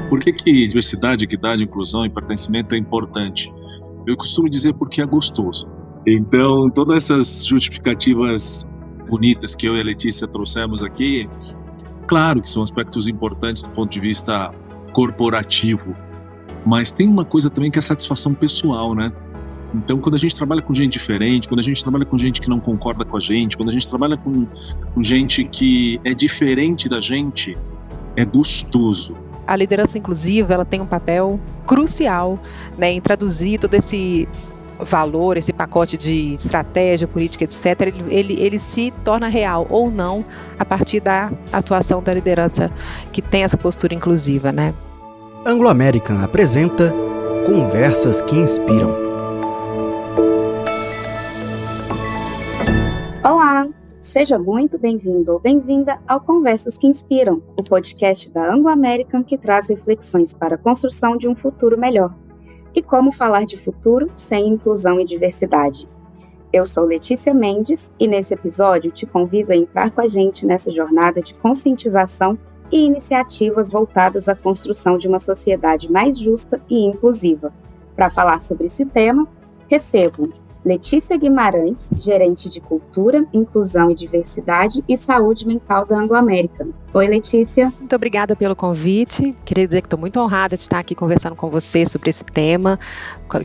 Por que diversidade, equidade, inclusão e pertencimento é importante? Eu costumo dizer porque é gostoso. Então, todas essas justificativas bonitas que eu e a Letícia trouxemos aqui, claro que são aspectos importantes do ponto de vista corporativo, mas tem uma coisa também que é a satisfação pessoal, né? Então, quando a gente trabalha com gente diferente, quando a gente trabalha com gente que não concorda com a gente, quando a gente trabalha com gente que é diferente da gente, é gostoso. A liderança inclusiva, ela tem um papel crucial, né, em traduzir todo esse valor, esse pacote de estratégia, política, etc., ele se torna real ou não a partir da atuação da liderança que tem essa postura inclusiva, né? Anglo American apresenta Conversas que Inspiram. Olá! Seja muito bem-vindo ou bem-vinda ao Conversas que Inspiram, o podcast da Anglo American que traz reflexões para a construção de um futuro melhor. E como falar de futuro sem inclusão e diversidade. Eu sou Letícia Mendes e nesse episódio te convido a entrar com a gente nessa jornada de conscientização e iniciativas voltadas à construção de uma sociedade mais justa e inclusiva. Para falar sobre esse tema, recebo Letícia Guimarães, gerente de Cultura, Inclusão e Diversidade e Saúde Mental da Anglo American. Oi, Letícia. Muito obrigada pelo convite. Queria dizer que estou muito honrada de estar aqui conversando com você sobre esse tema,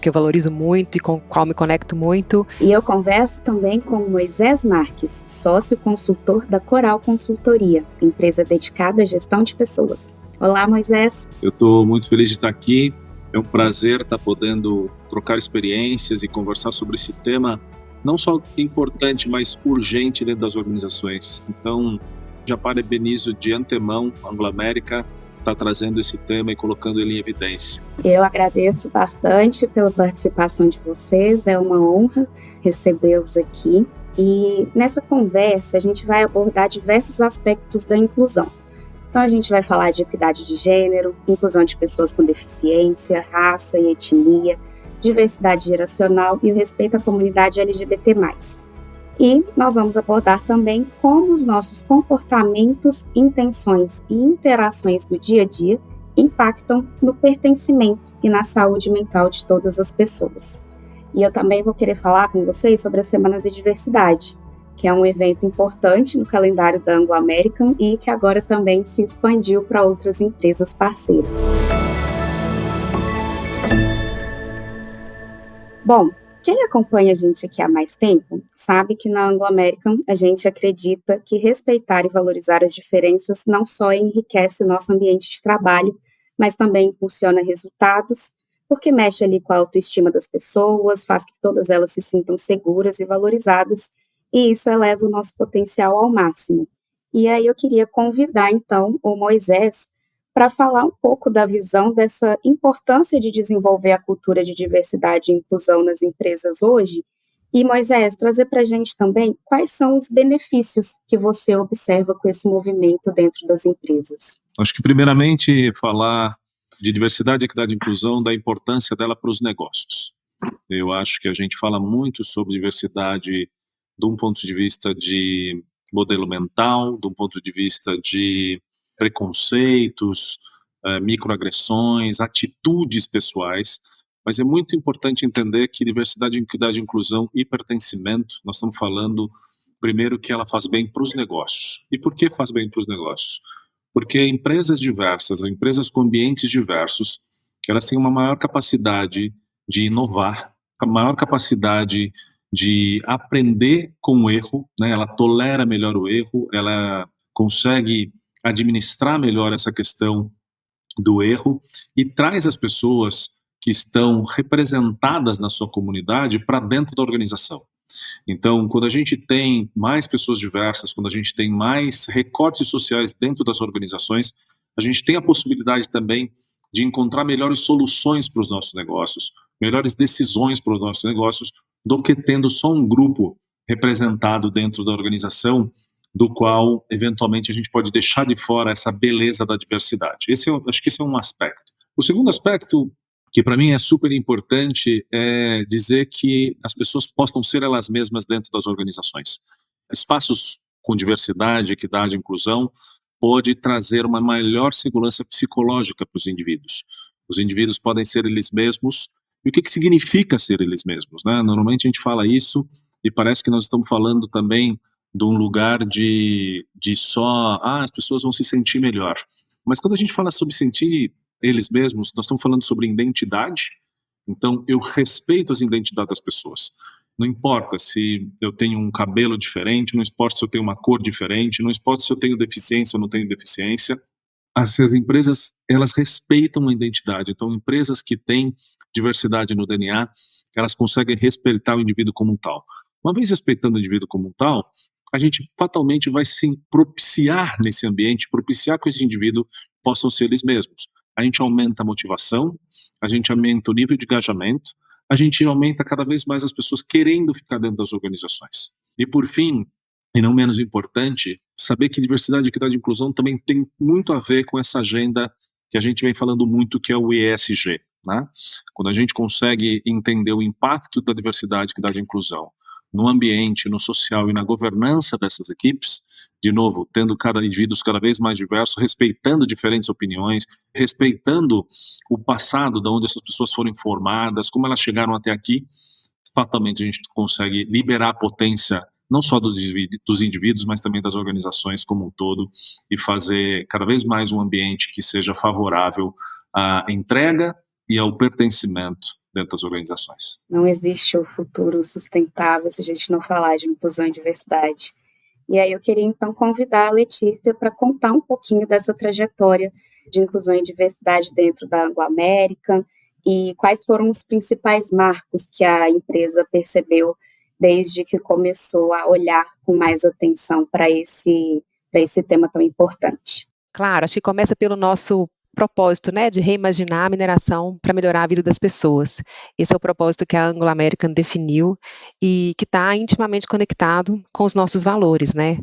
que eu valorizo muito e com o qual me conecto muito. E eu converso também com Moisés Marques, sócio consultor da Coral Consultoria, empresa dedicada à gestão de pessoas. Olá, Moisés. Eu estou muito feliz de estar aqui. É um prazer estar podendo trocar experiências e conversar sobre esse tema, não só importante, mas urgente dentro das organizações. Então, já parabenizo de antemão a Anglo American está trazendo esse tema e colocando ele em evidência. Eu agradeço bastante pela participação de vocês, é uma honra recebê-los aqui. E nessa conversa a gente vai abordar diversos aspectos da inclusão. Então a gente vai falar de equidade de gênero, inclusão de pessoas com deficiência, raça e etnia, diversidade geracional e o respeito à comunidade LGBT+. E nós vamos abordar também como os nossos comportamentos, intenções e interações do dia a dia impactam no pertencimento e na saúde mental de todas as pessoas. E eu também vou querer falar com vocês sobre a Semana da Diversidade, que é um evento importante no calendário da Anglo American e que agora também se expandiu para outras empresas parceiras. Bom, quem acompanha a gente aqui há mais tempo sabe que na Anglo American a gente acredita que respeitar e valorizar as diferenças não só enriquece o nosso ambiente de trabalho, mas também impulsiona resultados, porque mexe ali com a autoestima das pessoas, faz que todas elas se sintam seguras e valorizadas, e isso eleva o nosso potencial ao máximo. E aí eu queria convidar, então, o Moisés para falar um pouco da visão dessa importância de desenvolver a cultura de diversidade e inclusão nas empresas hoje. E, Moisés, trazer para a gente também quais são os benefícios que você observa com esse movimento dentro das empresas. Acho que, primeiramente, falar de diversidade, equidade e inclusão, da importância dela para os negócios. Eu acho que a gente fala muito sobre diversidade de um ponto de vista de modelo mental, de um ponto de vista de preconceitos, microagressões, atitudes pessoais, mas é muito importante entender que diversidade, equidade, inclusão e pertencimento, nós estamos falando, primeiro, que ela faz bem para os negócios. E por que faz bem para os negócios? Porque empresas diversas, empresas com ambientes diversos, elas têm uma maior capacidade de inovar, a maior capacidade de aprender com o erro, né? Ela tolera melhor o erro, ela consegue administrar melhor essa questão do erro e traz as pessoas que estão representadas na sua comunidade para dentro da organização. Então, quando a gente tem mais pessoas diversas, quando a gente tem mais recortes sociais dentro das organizações, a gente tem a possibilidade também de encontrar melhores soluções para os nossos negócios, melhores decisões para os nossos negócios, do que tendo só um grupo representado dentro da organização, do qual, eventualmente, a gente pode deixar de fora essa beleza da diversidade. Acho que esse é um aspecto. O segundo aspecto, que para mim é super importante, é dizer que as pessoas possam ser elas mesmas dentro das organizações. Espaços com diversidade, equidade e inclusão pode trazer uma melhor segurança psicológica para os indivíduos. Os indivíduos podem ser eles mesmos. E o que significa ser eles mesmos, né? Normalmente a gente fala isso e parece que nós estamos falando também de um lugar de só, as pessoas vão se sentir melhor. Mas quando a gente fala sobre sentir eles mesmos, nós estamos falando sobre identidade. Então, eu respeito as identidades das pessoas. Não importa se eu tenho um cabelo diferente, não importa se eu tenho uma cor diferente, não importa se eu tenho deficiência ou não tenho deficiência. Essas empresas, elas respeitam a identidade. Então, empresas que têm diversidade no DNA, elas conseguem respeitar o indivíduo como um tal. Uma vez respeitando o indivíduo como um tal, a gente fatalmente vai se propiciar nesse ambiente, propiciar que esse indivíduo possam ser eles mesmos. A gente aumenta a motivação, a gente aumenta o nível de engajamento, a gente aumenta cada vez mais as pessoas querendo ficar dentro das organizações. E por fim, e não menos importante, saber que diversidade, equidade e inclusão também tem muito a ver com essa agenda que a gente vem falando muito, que é o ESG, né? Quando a gente consegue entender o impacto da diversidade, equidade e inclusão no ambiente, no social e na governança dessas equipes, de novo, tendo cada indivíduo cada vez mais diverso, respeitando diferentes opiniões, respeitando o passado de onde essas pessoas foram formadas, como elas chegaram até aqui, fatalmente a gente consegue liberar a potência não só dos indivíduos, mas também das organizações como um todo, e fazer cada vez mais um ambiente que seja favorável à entrega e ao pertencimento dentro das organizações. Não existe o futuro sustentável se a gente não falar de inclusão e diversidade. E aí eu queria então convidar a Letícia para contar um pouquinho dessa trajetória de inclusão e diversidade dentro da Anglo American e quais foram os principais marcos que a empresa percebeu desde que começou a olhar com mais atenção para esse tema tão importante. Claro, acho que começa pelo nosso propósito, né, de reimaginar a mineração para melhorar a vida das pessoas. Esse é o propósito que a Anglo American definiu e que está intimamente conectado com os nossos valores, né?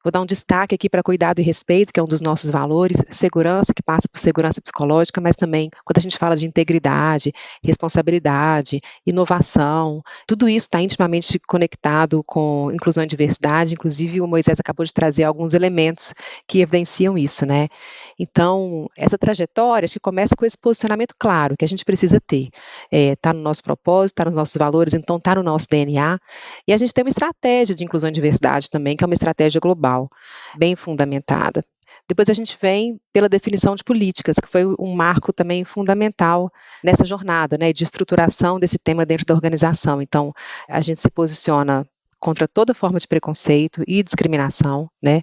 Vou dar um destaque aqui para cuidado e respeito, que é um dos nossos valores, segurança, que passa por segurança psicológica, mas também quando a gente fala de integridade, responsabilidade, inovação, tudo isso está intimamente conectado com inclusão e diversidade. Inclusive o Moisés acabou de trazer alguns elementos que evidenciam isso, né? Então, essa trajetória, acho que começa com esse posicionamento claro que a gente precisa ter. Está no nosso propósito, está nos nossos valores, então está no nosso DNA. E a gente tem uma estratégia de inclusão e diversidade também, que é uma estratégia global, bem fundamentada. Depois a gente vem pela definição de políticas, que foi um marco também fundamental nessa jornada, né, de estruturação desse tema dentro da organização. Então, a gente se posiciona contra toda forma de preconceito e discriminação, né?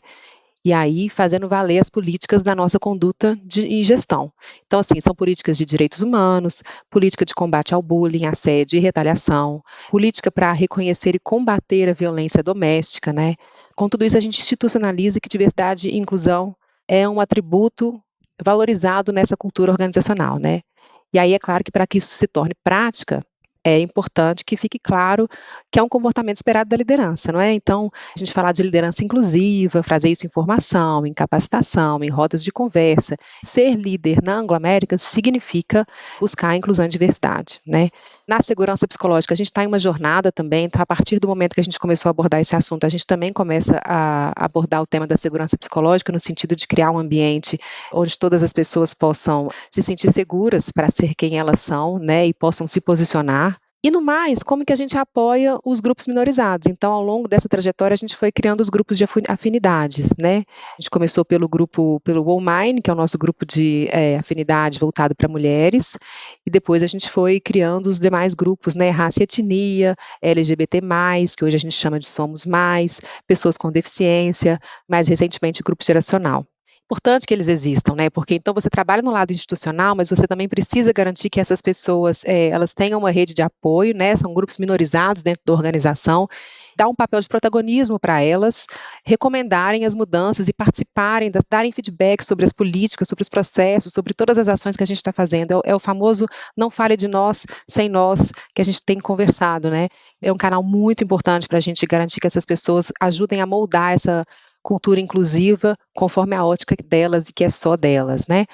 E aí fazendo valer as políticas da nossa conduta em gestão. Então, assim, são políticas de direitos humanos, política de combate ao bullying, assédio e retaliação, política para reconhecer e combater a violência doméstica, né? Com tudo isso, a gente institucionaliza que diversidade e inclusão é um atributo valorizado nessa cultura organizacional, né? E aí é claro que para que isso se torne prática, é importante que fique claro que é um comportamento esperado da liderança, não é? Então, a gente falar de liderança inclusiva, fazer isso em formação, em capacitação, em rodas de conversa. Ser líder na Anglo American significa buscar a inclusão e diversidade, né? Na segurança psicológica, a gente está em uma jornada também, tá? A partir do momento que a gente começou a abordar esse assunto, a gente também começa a abordar o tema da segurança psicológica no sentido de criar um ambiente onde todas as pessoas possam se sentir seguras para ser quem elas são, né? E possam se posicionar. E no mais, como que a gente apoia os grupos minorizados? Então, ao longo dessa trajetória, a gente foi criando os grupos de afinidades, né? A gente começou pelo WOMINE, que é o nosso grupo de afinidade voltado para mulheres, e depois a gente foi criando os demais grupos, né? Raça e etnia, LGBT+, que hoje a gente chama de Somos Mais, pessoas com deficiência, mais recentemente grupo geracional. Importante que eles existam, né? Porque então você trabalha no lado institucional, mas você também precisa garantir que essas pessoas elas tenham uma rede de apoio, né? São grupos minorizados dentro da organização, dar um papel de protagonismo para elas, recomendarem as mudanças e participarem, darem feedback sobre as políticas, sobre os processos, sobre todas as ações que a gente está fazendo. É o famoso não fale de nós sem nós que a gente tem conversado, né? É um canal muito importante para a gente garantir que essas pessoas ajudem a moldar essa cultura inclusiva conforme a ótica delas e que é só delas, né?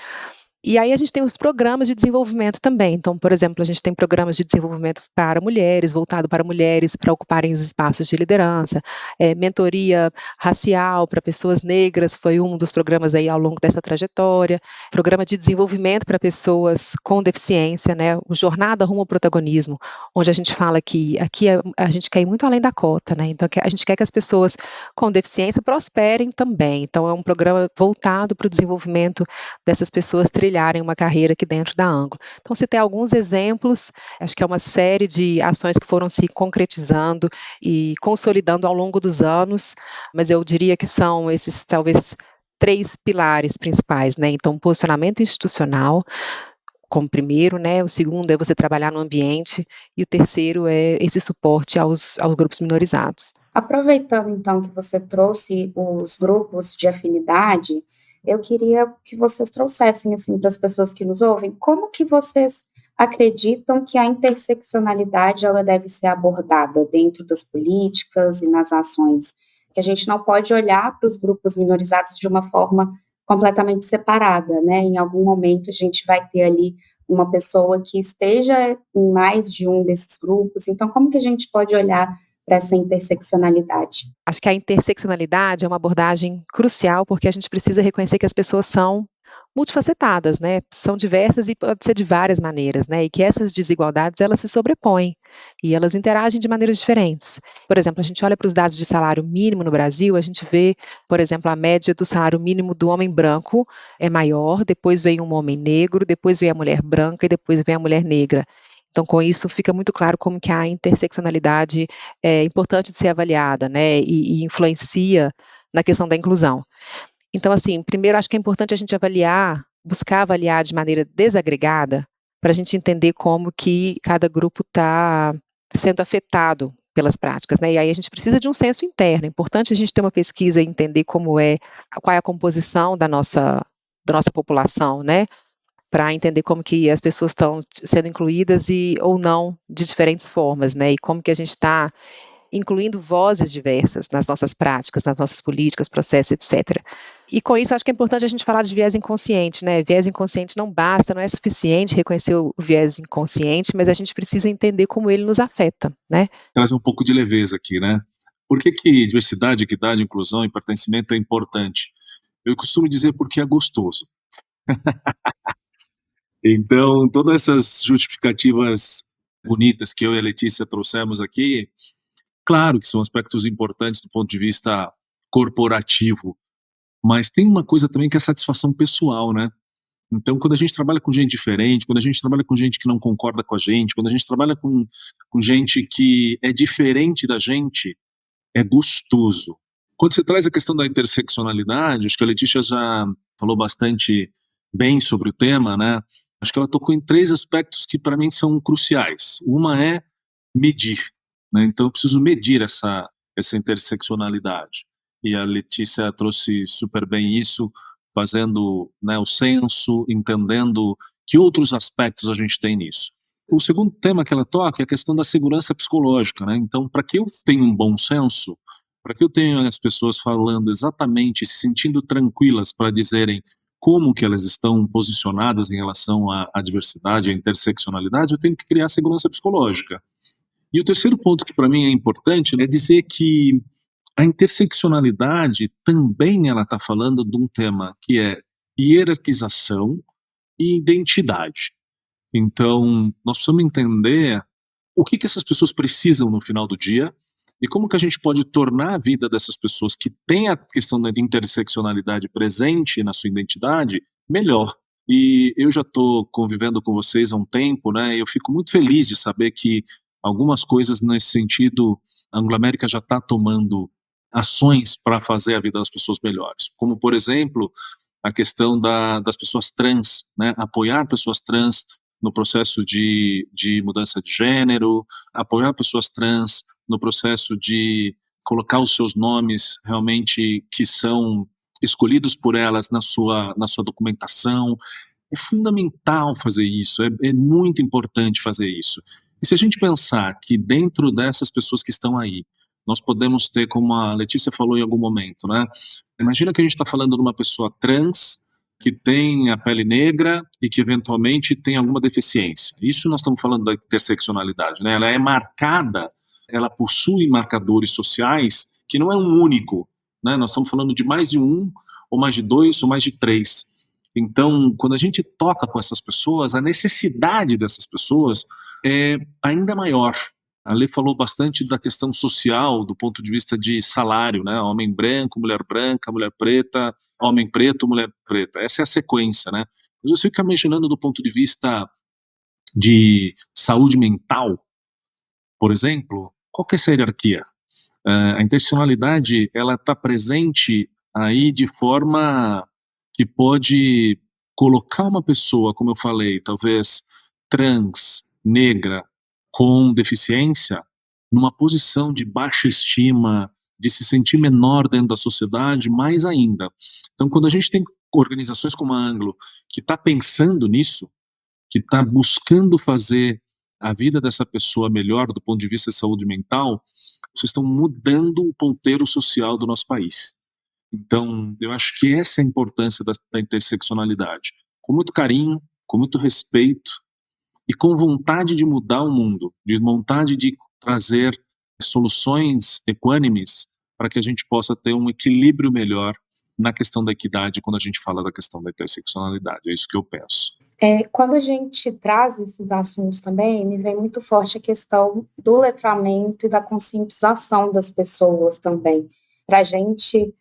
E aí a gente tem os programas de desenvolvimento também. Então, por exemplo, a gente tem programas de desenvolvimento para mulheres, voltado para mulheres para ocuparem os espaços de liderança, mentoria racial para pessoas negras foi um dos programas aí ao longo dessa trajetória, programa de desenvolvimento para pessoas com deficiência, né, o Jornada Rumo ao Protagonismo, onde a gente fala que aqui a gente quer ir muito além da cota, né, então a gente quer que as pessoas com deficiência prosperem também. Então, é um programa voltado para o desenvolvimento dessas pessoas trilharem uma carreira aqui dentro da Anglo. Então, citei alguns exemplos, acho que é uma série de ações que foram se concretizando e consolidando ao longo dos anos, mas eu diria que são esses, talvez, 3 pilares principais, né? Então, posicionamento institucional, como primeiro, né? O segundo é você trabalhar no ambiente, e o terceiro é esse suporte aos grupos minorizados. Aproveitando, então, que você trouxe os grupos de afinidade, eu queria que vocês trouxessem, assim, para as pessoas que nos ouvem, como que vocês acreditam que a interseccionalidade ela deve ser abordada dentro das políticas e nas ações? Que a gente não pode olhar para os grupos minorizados de uma forma completamente separada, né? Em algum momento a gente vai ter ali uma pessoa que esteja em mais de um desses grupos, então como que a gente pode olhar para essa interseccionalidade? Acho que a interseccionalidade é uma abordagem crucial, porque a gente precisa reconhecer que as pessoas são multifacetadas, né? São diversas e pode ser de várias maneiras, né? E que essas desigualdades, elas se sobrepõem e elas interagem de maneiras diferentes. Por exemplo, a gente olha para os dados de salário mínimo no Brasil, a gente vê, por exemplo, a média do salário mínimo do homem branco é maior, depois vem um homem negro, depois vem a mulher branca e depois vem a mulher negra. Então, com isso, fica muito claro como que a interseccionalidade é importante de ser avaliada, né, e influencia na questão da inclusão. Então, assim, primeiro acho que é importante a gente buscar avaliar de maneira desagregada, para a gente entender como que cada grupo está sendo afetado pelas práticas, né, e aí a gente precisa de um senso interno, é importante a gente ter uma pesquisa e entender qual é a composição da nossa população, né, para entender como que as pessoas estão sendo incluídas ou não de diferentes formas, né, e como que a gente está incluindo vozes diversas nas nossas práticas, nas nossas políticas, processos, etc. E com isso, acho que é importante a gente falar de viés inconsciente, né? Viés inconsciente não basta, não é suficiente reconhecer o viés inconsciente, mas a gente precisa entender como ele nos afeta, né? Trazer um pouco de leveza aqui, né? Por que diversidade, equidade, inclusão e pertencimento é importante? Eu costumo dizer porque é gostoso. Então, todas essas justificativas bonitas que eu e a Letícia trouxemos aqui, claro que são aspectos importantes do ponto de vista corporativo, mas tem uma coisa também que é a satisfação pessoal, né? Então, quando a gente trabalha com gente diferente, quando a gente trabalha com gente que não concorda com a gente, quando a gente trabalha com gente que é diferente da gente, é gostoso. Quando você traz a questão da interseccionalidade, acho que a Letícia já falou bastante bem sobre o tema, né? Acho que ela tocou em 3 aspectos que para mim são cruciais. Uma é medir, né? Então eu preciso medir essa interseccionalidade. E a Letícia trouxe super bem isso, fazendo, né, o censo, entendendo que outros aspectos a gente tem nisso. O segundo tema que ela toca é a questão da segurança psicológica, né? Então, para que eu tenha um bom senso, para que eu tenha as pessoas falando exatamente, se sentindo tranquilas para dizerem como que elas estão posicionadas em relação à diversidade, à interseccionalidade, eu tenho que criar segurança psicológica. E o terceiro ponto que para mim é importante é dizer que a interseccionalidade também ela está falando de um tema que é hierarquização e identidade. Então, nós precisamos entender o que essas pessoas precisam no final do dia e como que a gente pode tornar a vida dessas pessoas que têm a questão da interseccionalidade presente na sua identidade melhor. E eu já estou convivendo com vocês há um tempo, né? E eu fico muito feliz de saber que algumas coisas nesse sentido, a Anglo-América já está tomando ações para fazer a vida das pessoas melhores. Como, por exemplo, a questão das pessoas trans, né? Apoiar pessoas trans no processo de mudança de gênero, apoiar pessoas trans no processo de colocar os seus nomes realmente que são escolhidos por elas na sua documentação. É fundamental fazer isso, é muito importante fazer isso. E se a gente pensar que dentro dessas pessoas que estão aí, nós podemos ter, como a Letícia falou em algum momento, né? Imagina que a gente está falando de uma pessoa trans, que tem a pele negra e que eventualmente tem alguma deficiência. Isso nós estamos falando da interseccionalidade, né? Ela é marcada, ela possui marcadores sociais que não é um único, né? Nós estamos falando de mais de um, ou mais de dois, ou mais de três. Então, quando a gente toca com essas pessoas, a necessidade dessas pessoas é ainda maior. A Lê falou bastante da questão social, do ponto de vista de salário, né? Homem branco, mulher branca, mulher preta, homem preto, mulher preta. Essa é a sequência, né? Mas você fica imaginando do ponto de vista de saúde mental, por exemplo, qual que é essa hierarquia? A interseccionalidade, ela está presente aí de forma que pode colocar uma pessoa, como eu falei, talvez trans, negra, com deficiência, numa posição de baixa estima, de se sentir menor dentro da sociedade, mais ainda. Então, quando a gente tem organizações como a Anglo, que está pensando nisso, que está buscando fazer a vida dessa pessoa melhor do ponto de vista de saúde mental, vocês estão mudando o ponteiro social do nosso país. Então, eu acho que essa é a importância da interseccionalidade. Com muito carinho, com muito respeito e com vontade de mudar o mundo, de vontade de trazer soluções equânimes para que a gente possa ter um equilíbrio melhor na questão da equidade quando a gente fala da questão da interseccionalidade. É isso que eu penso. Quando a gente traz esses assuntos também, me vem muito forte a questão do letramento e da conscientização das pessoas também, para a gente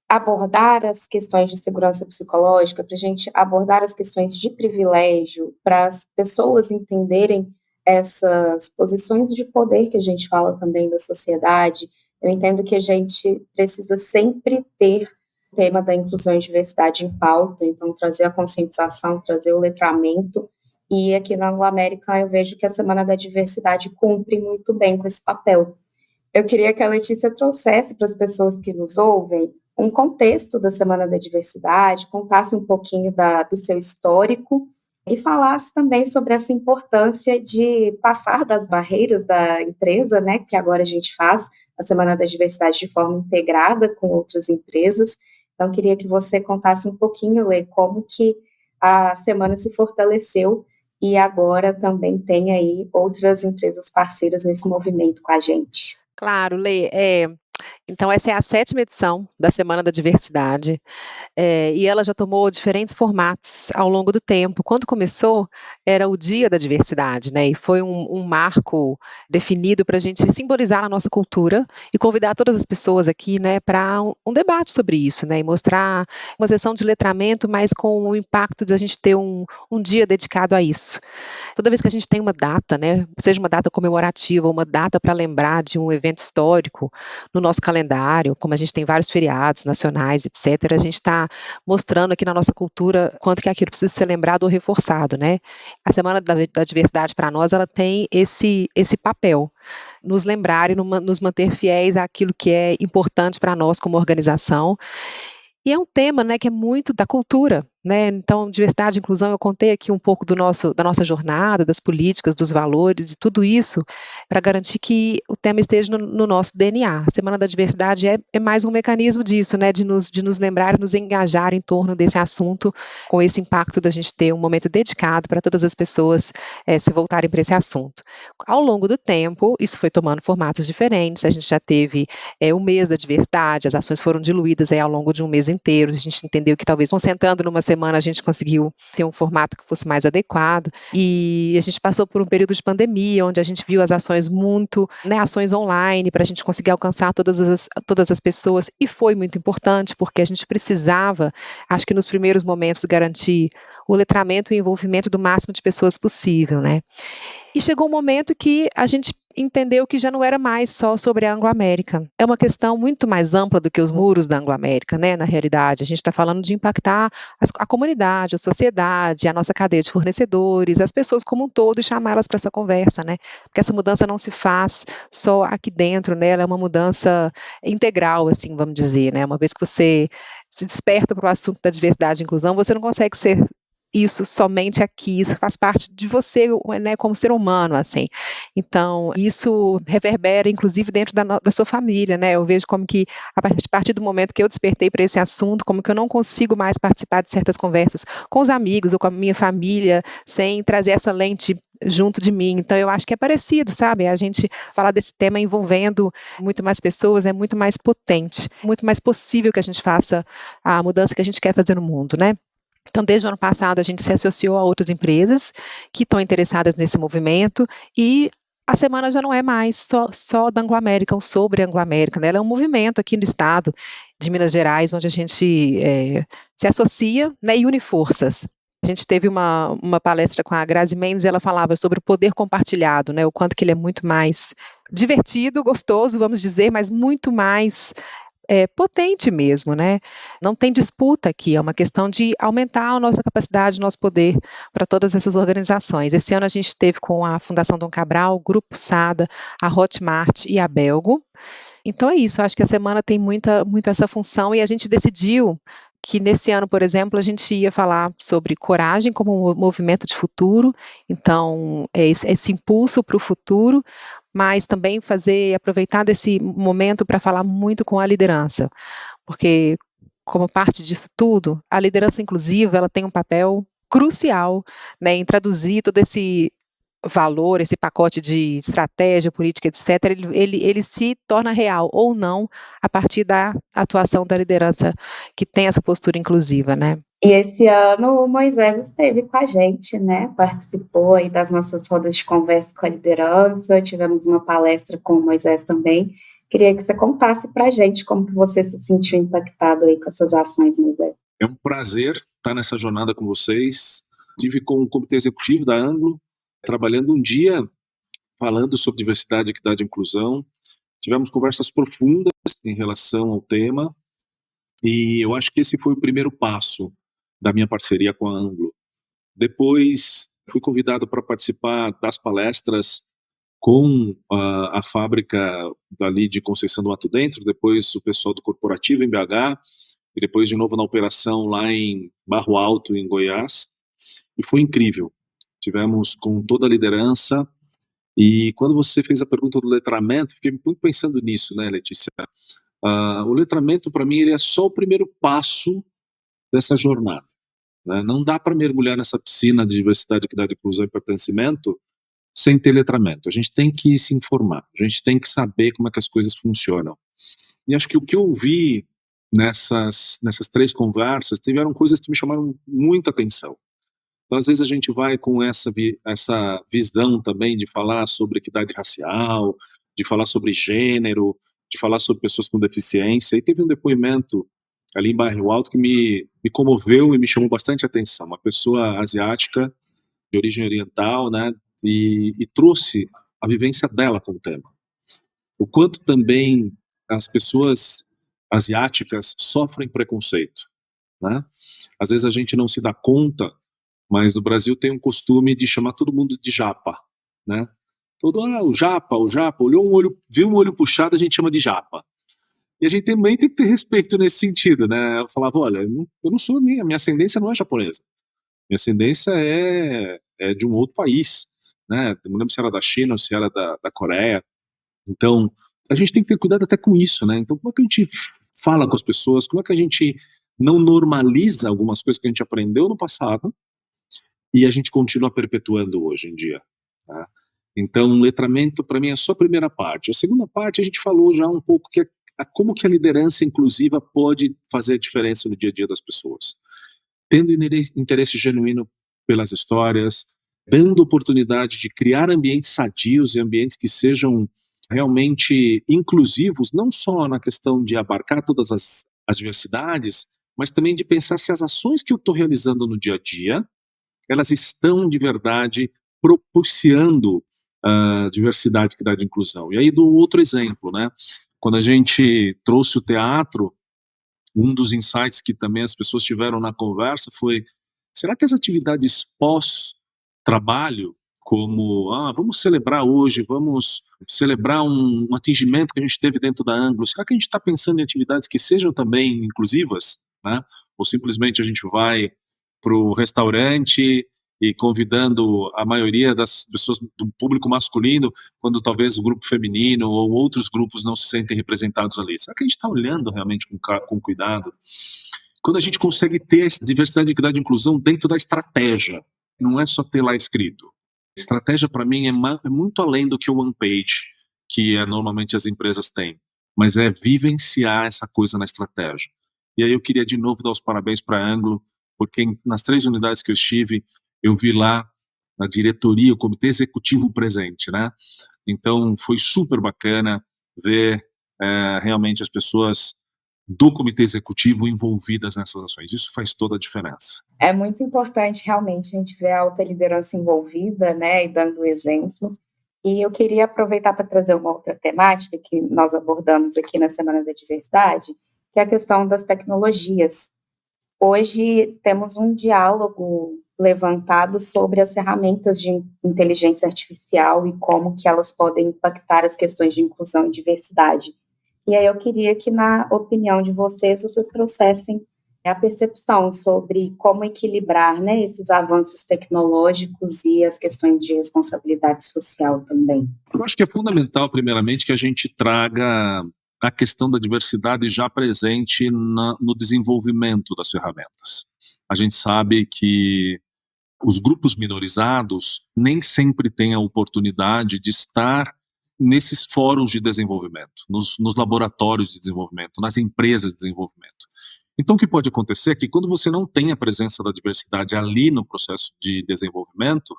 abordar as questões de segurança psicológica, para a gente abordar as questões de privilégio, para as pessoas entenderem essas posições de poder que a gente fala também da sociedade. Eu entendo que a gente precisa sempre ter o tema da inclusão e diversidade em pauta, então trazer a conscientização, trazer o letramento, e aqui na Anglo-América eu vejo que a Semana da Diversidade cumpre muito bem com esse papel. Eu queria que a Letícia trouxesse para as pessoas que nos ouvem um contexto da Semana da Diversidade, contasse um pouquinho do seu histórico e falasse também sobre essa importância de passar das barreiras da empresa, né, que agora a gente faz a Semana da Diversidade de forma integrada com outras empresas. Então, queria que você contasse um pouquinho, Lê, como que a semana se fortaleceu e agora também tem aí outras empresas parceiras nesse movimento com a gente. Claro, Lê, então essa é a 7ª edição da Semana da Diversidade, e ela já tomou diferentes formatos ao longo do tempo. Quando começou, era o Dia da Diversidade, né, e foi um marco definido para a gente simbolizar a nossa cultura e convidar todas as pessoas aqui, né, para um debate sobre isso, né, e mostrar uma sessão de letramento, mas com o impacto de a gente ter um dia dedicado a isso. Toda vez que a gente tem uma data, né, seja uma data comemorativa, uma data para lembrar de um evento histórico no nosso calendário, como a gente tem vários feriados nacionais, etc., a gente está mostrando aqui na nossa cultura quanto que aquilo precisa ser lembrado ou reforçado, né? A Semana da Diversidade, para nós, ela tem esse papel, nos lembrar e nos manter fiéis àquilo que é importante para nós como organização. E é um tema, né, que é muito da cultura, né? Então, diversidade e inclusão, eu contei aqui um pouco da nossa jornada, das políticas, dos valores e tudo isso para garantir que o tema esteja no nosso DNA. A Semana da Diversidade é mais um mecanismo disso, né, de nos lembrar e nos engajar em torno desse assunto, com esse impacto da gente ter um momento dedicado para todas as pessoas se voltarem para esse assunto. Ao longo do tempo, isso foi tomando formatos diferentes, a gente já teve o mês da diversidade, as ações foram diluídas ao longo de um mês inteiro, a gente entendeu que talvez concentrando numa semana a gente conseguiu ter um formato que fosse mais adequado, e a gente passou por um período de pandemia, onde a gente viu as ações muito, né, ações online, para a gente conseguir alcançar todas as pessoas, e foi muito importante, porque a gente precisava, acho que nos primeiros momentos, garantir o letramento e o envolvimento do máximo de pessoas possível, né? E chegou um momento que a gente entendeu que já não era mais só sobre a Anglo-América. É uma questão muito mais ampla do que os muros da Anglo-América, né? Na realidade, a gente está falando de impactar a comunidade, a sociedade, a nossa cadeia de fornecedores, as pessoas como um todo, e chamá-las para essa conversa, né? Porque essa mudança não se faz só aqui dentro, né? Ela é uma mudança integral, assim, vamos dizer, né? Uma vez que você se desperta para o assunto da diversidade e inclusão, você não consegue ser isso somente aqui, isso faz parte de você, né, como ser humano, assim. Então, isso reverbera, inclusive, dentro da sua família, né? Eu vejo como que, a partir do momento que eu despertei para esse assunto, como que eu não consigo mais participar de certas conversas com os amigos ou com a minha família, sem trazer essa lente junto de mim. Então, eu acho que é parecido, sabe? A gente falar desse tema envolvendo muito mais pessoas é muito mais potente, muito mais possível que a gente faça a mudança que a gente quer fazer no mundo, né? Então, desde o ano passado, a gente se associou a outras empresas que estão interessadas nesse movimento e a semana já não é mais só da Anglo American, sobre a Anglo American, né? Ela é um movimento aqui no estado de Minas Gerais, onde a gente se associa, né, e une forças. A gente teve uma palestra com a Grazi Mendes, ela falava sobre o poder compartilhado, né, o quanto que ele é muito mais divertido, gostoso, vamos dizer, mas muito mais potente mesmo, né? Não tem disputa aqui, é uma questão de aumentar a nossa capacidade, o nosso poder para todas essas organizações. Esse ano a gente teve com a Fundação Dom Cabral, o Grupo Sada, a Hotmart e a Belgo. Então é isso, acho que a semana tem muito essa função e a gente decidiu que nesse ano, por exemplo, a gente ia falar sobre coragem como um movimento de futuro, então esse impulso para o futuro, mas também aproveitar desse momento para falar muito com a liderança, porque como parte disso tudo, a liderança inclusiva, ela tem um papel crucial, né, em traduzir todo esse valor, esse pacote de estratégia, política, etc., ele se torna real ou não a partir da atuação da liderança que tem essa postura inclusiva, né? E esse ano o Moisés esteve com a gente, né? Participou aí das nossas rodas de conversa com a liderança, tivemos uma palestra com o Moisés também. Queria que você contasse para a gente como que você se sentiu impactado aí com essas ações, Moisés. É um prazer estar nessa jornada com vocês. Estive com o comitê executivo da Anglo, trabalhando um dia falando sobre diversidade, equidade e inclusão. Tivemos conversas profundas em relação ao tema e eu acho que esse foi o primeiro passo da minha parceria com a Anglo. Depois fui convidado para participar das palestras com a fábrica dali de Conceição do Mato Dentro, depois o pessoal do corporativo em BH, e depois de novo na operação lá em Barro Alto, em Goiás, e foi incrível. Tivemos com toda a liderança, e quando você fez a pergunta do letramento, fiquei muito pensando nisso, né, Letícia? O letramento, para mim, ele é só o primeiro passo dessa jornada, né? Não dá para mergulhar nessa piscina de diversidade, equidade, inclusão e pertencimento sem ter letramento. A gente tem que se informar, a gente tem que saber como é que as coisas funcionam. E acho que o que eu vi nessas 3 conversas, tiveram coisas que me chamaram muita atenção. Então, às vezes a gente vai com essa visão também de falar sobre equidade racial, de falar sobre gênero, de falar sobre pessoas com deficiência, e teve um depoimento ali em Barro Alto que me comoveu e me chamou bastante atenção. Uma pessoa asiática, de origem oriental, né, e trouxe a vivência dela com o tema. O quanto também as pessoas asiáticas sofrem preconceito, né? Às vezes a gente não se dá conta, mas no Brasil tem um costume de chamar todo mundo de japa, né? O japa, viu um olho puxado, a gente chama de japa. E a gente também tem que ter respeito nesse sentido, né? Eu falava, olha, eu não sou a minha ascendência não é japonesa. Minha ascendência é de um outro país, né? Não lembro se era da China ou se era da Coreia. Então, a gente tem que ter cuidado até com isso, né? Então, como é que a gente fala com as pessoas? Como é que a gente não normaliza algumas coisas que a gente aprendeu no passado e a gente continua perpetuando hoje em dia, tá? Então, letramento, para mim, é só a primeira parte. A segunda parte, a gente falou já um pouco como que a liderança inclusiva pode fazer a diferença no dia a dia das pessoas. Tendo interesse genuíno pelas histórias, dando oportunidade de criar ambientes sadios e ambientes que sejam realmente inclusivos, não só na questão de abarcar todas as diversidades, mas também de pensar se as ações que eu estou realizando no dia a dia, elas estão de verdade propiciando diversidade, equidade e inclusão. E aí dou outro exemplo, né? Quando a gente trouxe o teatro, um dos insights que também as pessoas tiveram na conversa foi, será que as atividades pós-trabalho, como, vamos celebrar hoje, vamos celebrar um atingimento que a gente teve dentro da Anglo, será que a gente está pensando em atividades que sejam também inclusivas, né? Ou simplesmente a gente vai pro restaurante e convidando a maioria das pessoas do público masculino, quando talvez o grupo feminino ou outros grupos não se sentem representados ali? Será que a gente está olhando realmente com cuidado? Quando a gente consegue ter essa diversidade, equidade e inclusão dentro da estratégia, não é só ter lá escrito. Estratégia, para mim, é muito além do que o one page, que normalmente as empresas têm, mas é vivenciar essa coisa na estratégia. E aí eu queria de novo dar os parabéns para a Anglo, porque nas 3 unidades que eu estive, eu vi lá a diretoria, o comitê executivo presente, né? Então foi super bacana ver realmente as pessoas do comitê executivo envolvidas nessas ações. Isso faz toda a diferença. É muito importante realmente a gente ver a alta liderança envolvida, né, e dando exemplo. E eu queria aproveitar para trazer uma outra temática que nós abordamos aqui na Semana da Diversidade, que é a questão das tecnologias. Hoje temos um diálogo levantado sobre as ferramentas de inteligência artificial e como que elas podem impactar as questões de inclusão e diversidade. E aí eu queria que, na opinião de vocês trouxessem a percepção sobre como equilibrar, né, esses avanços tecnológicos e as questões de responsabilidade social também. Eu acho que é fundamental, primeiramente, que a gente traga a questão da diversidade já presente no desenvolvimento das ferramentas. A gente sabe que os grupos minorizados nem sempre têm a oportunidade de estar nesses fóruns de desenvolvimento, nos laboratórios de desenvolvimento, nas empresas de desenvolvimento. Então, o que pode acontecer é que quando você não tem a presença da diversidade ali no processo de desenvolvimento,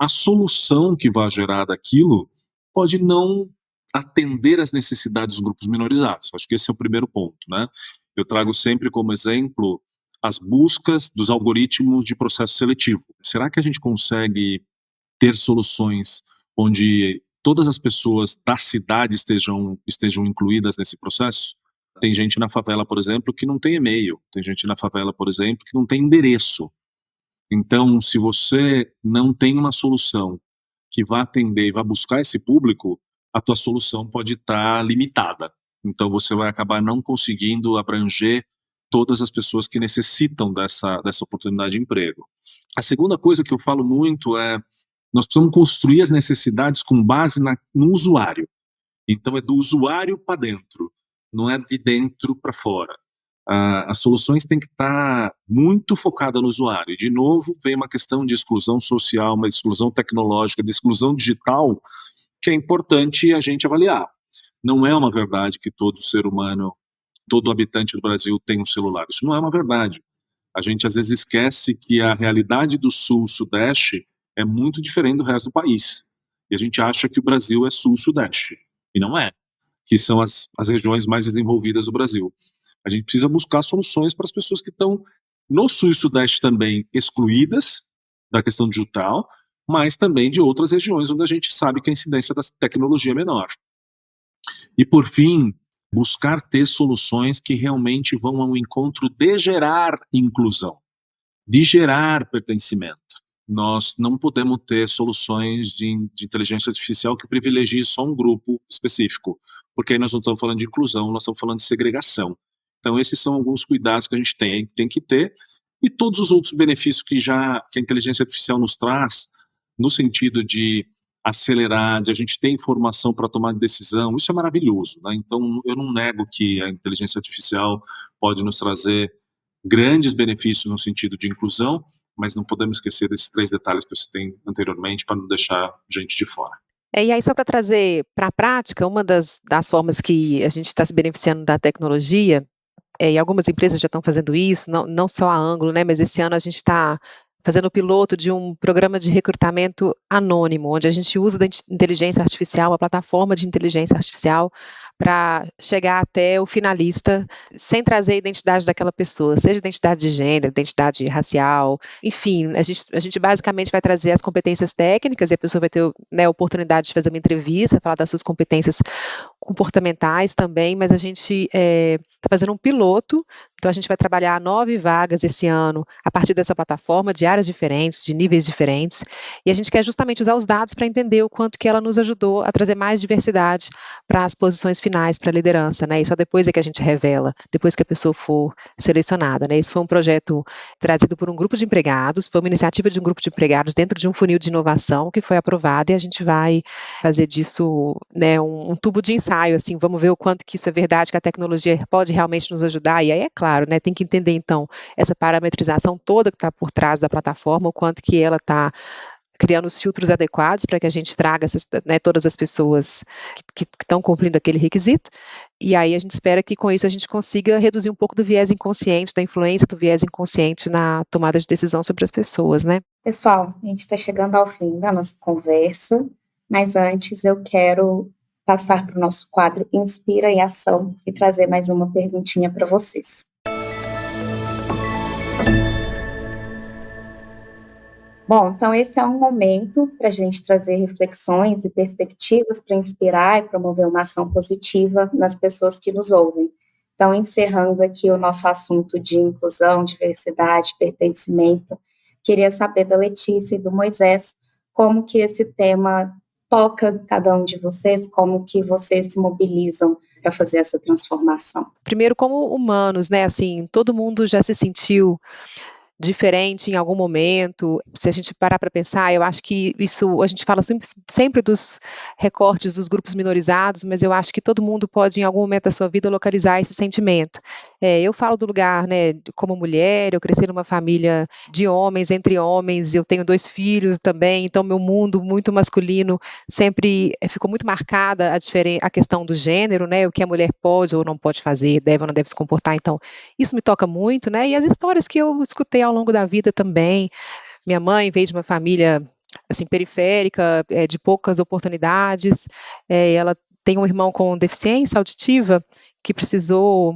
a solução que vai gerar daquilo pode não atender às necessidades dos grupos minorizados. Acho que esse é o primeiro ponto, né? Eu trago sempre como exemplo as buscas dos algoritmos de processo seletivo. Será que a gente consegue ter soluções onde todas as pessoas da cidade estejam incluídas nesse processo? Tem gente na favela, por exemplo, que não tem e-mail. Tem gente na favela, por exemplo, que não tem endereço. Então, se você não tem uma solução que vá atender e vá buscar esse público, a tua solução pode estar limitada. Então, você vai acabar não conseguindo abranger todas as pessoas que necessitam dessa oportunidade de emprego. A segunda coisa que eu falo muito é nós precisamos construir as necessidades com base no usuário. Então, é do usuário para dentro, não é de dentro para fora. As soluções têm que estar muito focadas no usuário. E, de novo, vem uma questão de exclusão social, uma exclusão tecnológica, de exclusão digital, que é importante a gente avaliar. Não é uma verdade que todo ser humano, todo habitante do Brasil tem um celular. Isso não é uma verdade. A gente, às vezes, esquece que a realidade do Sul-Sudeste é muito diferente do resto do país. E a gente acha que o Brasil é Sul-Sudeste. E não é. Que são as regiões mais desenvolvidas do Brasil. A gente precisa buscar soluções para as pessoas que estão no Sul e Sudeste também excluídas da questão digital, mas também de outras regiões onde a gente sabe que a incidência da tecnologia é menor. E, por fim, buscar ter soluções que realmente vão ao encontro de gerar inclusão, de gerar pertencimento. Nós não podemos ter soluções de inteligência artificial que privilegiem só um grupo específico, porque aí nós não estamos falando de inclusão, nós estamos falando de segregação. Então, esses são alguns cuidados que a gente tem que ter, e todos os outros benefícios que a inteligência artificial nos traz, no sentido de acelerar, de a gente ter informação para tomar decisão, isso é maravilhoso, né? Então, eu não nego que a inteligência artificial pode nos trazer grandes benefícios no sentido de inclusão, mas não podemos esquecer desses 3 detalhes que eu citei anteriormente para não deixar gente de fora. E aí, só para trazer para a prática, uma das formas que a gente está se beneficiando da tecnologia, e algumas empresas já estão fazendo isso, não só a Anglo, né, mas esse ano a gente está fazendo o piloto de um programa de recrutamento anônimo, onde a gente usa da inteligência artificial, a plataforma de inteligência artificial, para chegar até o finalista sem trazer a identidade daquela pessoa, seja identidade de gênero, identidade racial, enfim, a gente basicamente vai trazer as competências técnicas e a pessoa vai ter, né, a oportunidade de fazer uma entrevista, falar das suas competências comportamentais também, mas a gente está fazendo um piloto, então a gente vai trabalhar 9 vagas esse ano a partir dessa plataforma, de áreas diferentes, de níveis diferentes, e a gente quer justamente usar os dados para entender o quanto que ela nos ajudou a trazer mais diversidade para as posições finais finais para a liderança, né? E só depois é que a gente revela, depois que a pessoa for selecionada, né? Esse foi um projeto trazido por um grupo de empregados, foi uma iniciativa de um grupo de empregados dentro de um funil de inovação que foi aprovado, e a gente vai fazer disso, né, um tubo de ensaio, assim, vamos ver o quanto que isso é verdade, que a tecnologia pode realmente nos ajudar. E aí é claro, né, tem que entender então essa parametrização toda que está por trás da plataforma, o quanto que ela está criando os filtros adequados para que a gente traga né, todas as pessoas que estão cumprindo aquele requisito, e aí a gente espera que com isso a gente consiga reduzir um pouco do viés inconsciente, da influência do viés inconsciente na tomada de decisão sobre as pessoas, né? Pessoal, a gente está chegando ao fim da nossa conversa, mas antes eu quero passar para o nosso quadro Inspira em Ação e trazer mais uma perguntinha para vocês. Bom, então esse é um momento para a gente trazer reflexões e perspectivas para inspirar e promover uma ação positiva nas pessoas que nos ouvem. Então, encerrando aqui o nosso assunto de inclusão, diversidade, pertencimento, queria saber da Letícia e do Moisés como que esse tema toca cada um de vocês, como que vocês se mobilizam para fazer essa transformação. Primeiro, como humanos, né, assim, todo mundo já se sentiu diferente em algum momento. Se a gente parar para pensar, eu acho que isso, a gente fala sempre dos recortes dos grupos minorizados, mas eu acho que todo mundo pode, em algum momento da sua vida, localizar esse sentimento. Eu falo do lugar, né, como mulher, eu cresci numa família de homens, entre homens, eu tenho 2 filhos também, então meu mundo muito masculino sempre ficou muito marcada a questão do gênero, né, o que a mulher pode ou não pode fazer, deve ou não deve se comportar, então isso me toca muito, né, e as histórias que eu escutei ao longo da vida também. Minha mãe veio de uma família assim periférica, de poucas oportunidades, ela tem um irmão com deficiência auditiva que precisou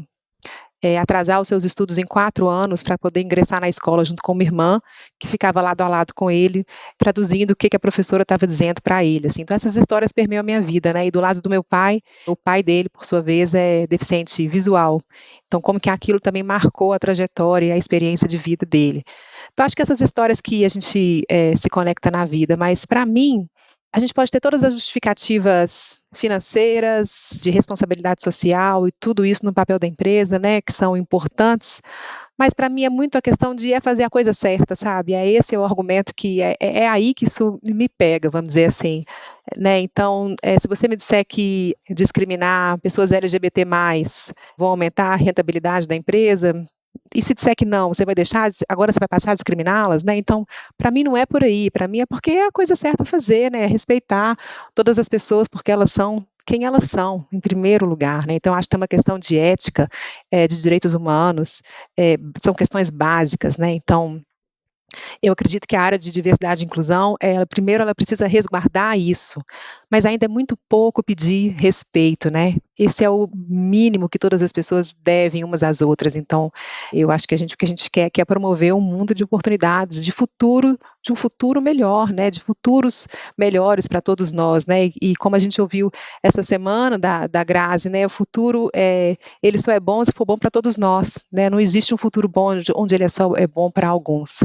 atrasar os seus estudos em 4 anos para poder ingressar na escola junto com uma irmã que ficava lado a lado com ele, traduzindo o que a professora estava dizendo para ele. Assim. Então essas histórias permeiam a minha vida, né? E do lado do meu pai, o pai dele, por sua vez, é deficiente visual. Então como que aquilo também marcou a trajetória e a experiência de vida dele. Então acho que essas histórias que a gente se conecta na vida, mas para mim, a gente pode ter todas as justificativas financeiras, de responsabilidade social e tudo isso no papel da empresa, né, que são importantes, mas para mim é muito a questão de fazer a coisa certa, sabe? Esse é o argumento que é aí que isso me pega, vamos dizer assim, né? Então, se você me disser que discriminar pessoas LGBT+, vão aumentar a rentabilidade da empresa, e se disser que não, você vai deixar, agora você vai passar a discriminá-las, né? Então, para mim não é por aí, para mim é porque é a coisa certa a fazer, né? Respeitar todas as pessoas porque elas são quem elas são, em primeiro lugar, né? Então, acho que é uma questão de ética, de direitos humanos, são questões básicas, né? Então, eu acredito que a área de diversidade e inclusão, primeiro ela precisa resguardar isso, mas ainda é muito pouco pedir respeito, né? Esse é o mínimo que todas as pessoas devem umas às outras. Então, eu acho que o que a gente quer é promover um mundo de oportunidades, de um futuro melhor, né? De futuros melhores para todos nós, né? E como a gente ouviu essa semana da Grazi, né? O futuro ele só é bom se for bom para todos nós, né? Não existe um futuro bom onde ele só é bom para alguns.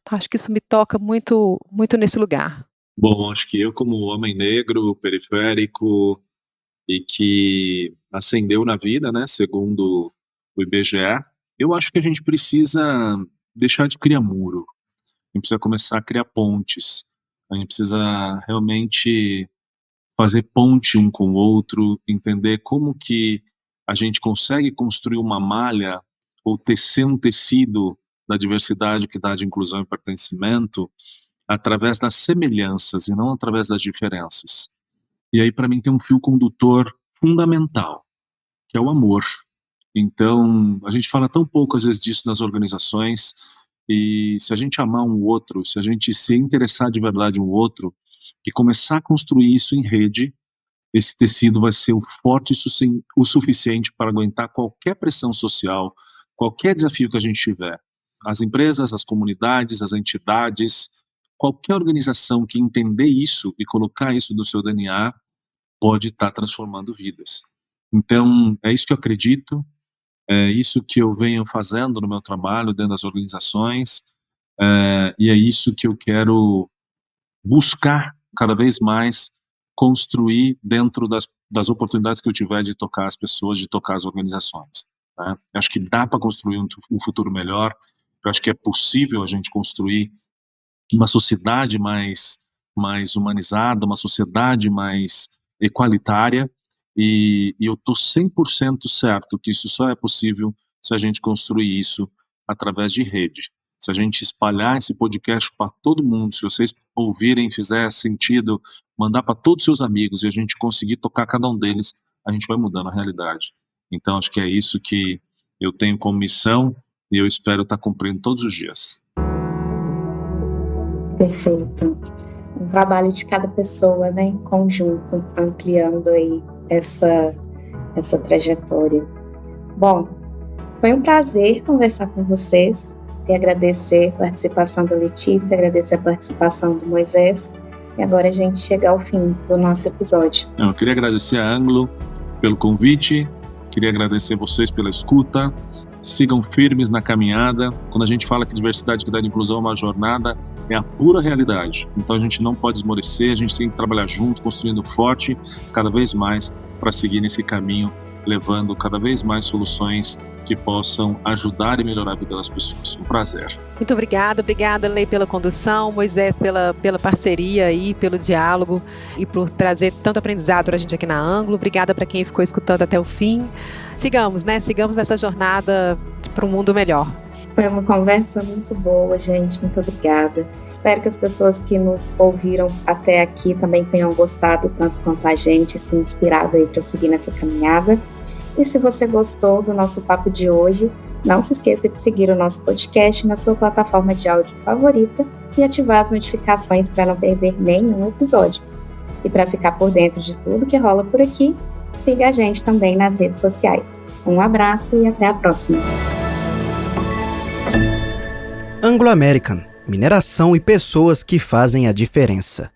Então, acho que isso me toca muito, muito nesse lugar. Bom, acho que eu, como homem negro, periférico e que ascendeu na vida, né, segundo o IBGE, eu acho que a gente precisa deixar de criar muro, a gente precisa começar a criar pontes, a gente precisa realmente fazer ponte um com o outro, entender como que a gente consegue construir uma malha ou tecer um tecido da diversidade, equidade, inclusão e pertencimento através das semelhanças e não através das diferenças. E aí, para mim, tem um fio condutor fundamental, que é o amor. Então, a gente fala tão pouco, às vezes, disso nas organizações, e se a gente amar um outro, se a gente se interessar de verdade um outro, e começar a construir isso em rede, esse tecido vai ser forte o suficiente para aguentar qualquer pressão social, qualquer desafio que a gente tiver. As empresas, as comunidades, as entidades, qualquer organização que entender isso e colocar isso no seu DNA pode estar transformando vidas. Então, é isso que eu acredito, é isso que eu venho fazendo no meu trabalho dentro das organizações, e é isso que eu quero buscar cada vez mais construir dentro das oportunidades que eu tiver de tocar as pessoas, de tocar as organizações. Né? Eu acho que dá para construir um futuro melhor, eu acho que é possível a gente construir uma sociedade mais humanizada, uma sociedade mais equalitária, e eu estou 100% certo que isso só é possível se a gente construir isso através de rede. Se a gente espalhar esse podcast para todo mundo, se vocês ouvirem, fizer sentido, mandar para todos os seus amigos e a gente conseguir tocar cada um deles, a gente vai mudando a realidade. Então, acho que é isso que eu tenho como missão e eu espero estar cumprindo todos os dias. Perfeito. Um trabalho de cada pessoa, né, em conjunto, ampliando aí essa trajetória. Bom, foi um prazer conversar com vocês. Queria agradecer a participação da Letícia, agradecer a participação do Moisés. E agora a gente chega ao fim do nosso episódio. Eu queria agradecer a Anglo pelo convite, queria agradecer vocês pela escuta. Sigam firmes na caminhada. Quando a gente fala que diversidade, equidade e inclusão é uma jornada, é a pura realidade. Então a gente não pode esmorecer, a gente tem que trabalhar junto, construindo forte, cada vez mais, para seguir nesse caminho, levando cada vez mais soluções que possam ajudar e melhorar a vida das pessoas. Um prazer. Muito obrigada, Lei, pela condução, Moisés pela parceria aí, pelo diálogo e por trazer tanto aprendizado para a gente aqui na Anglo. Obrigada para quem ficou escutando até o fim. Sigamos nessa jornada para um mundo melhor. Foi uma conversa muito boa, gente. Muito obrigada. Espero que as pessoas que nos ouviram até aqui também tenham gostado tanto quanto a gente, se inspirado aí para seguir nessa caminhada. E se você gostou do nosso papo de hoje, não se esqueça de seguir o nosso podcast na sua plataforma de áudio favorita e ativar as notificações para não perder nenhum episódio. E para ficar por dentro de tudo que rola por aqui, siga a gente também nas redes sociais. Um abraço e até a próxima. Anglo American, mineração e pessoas que fazem a diferença.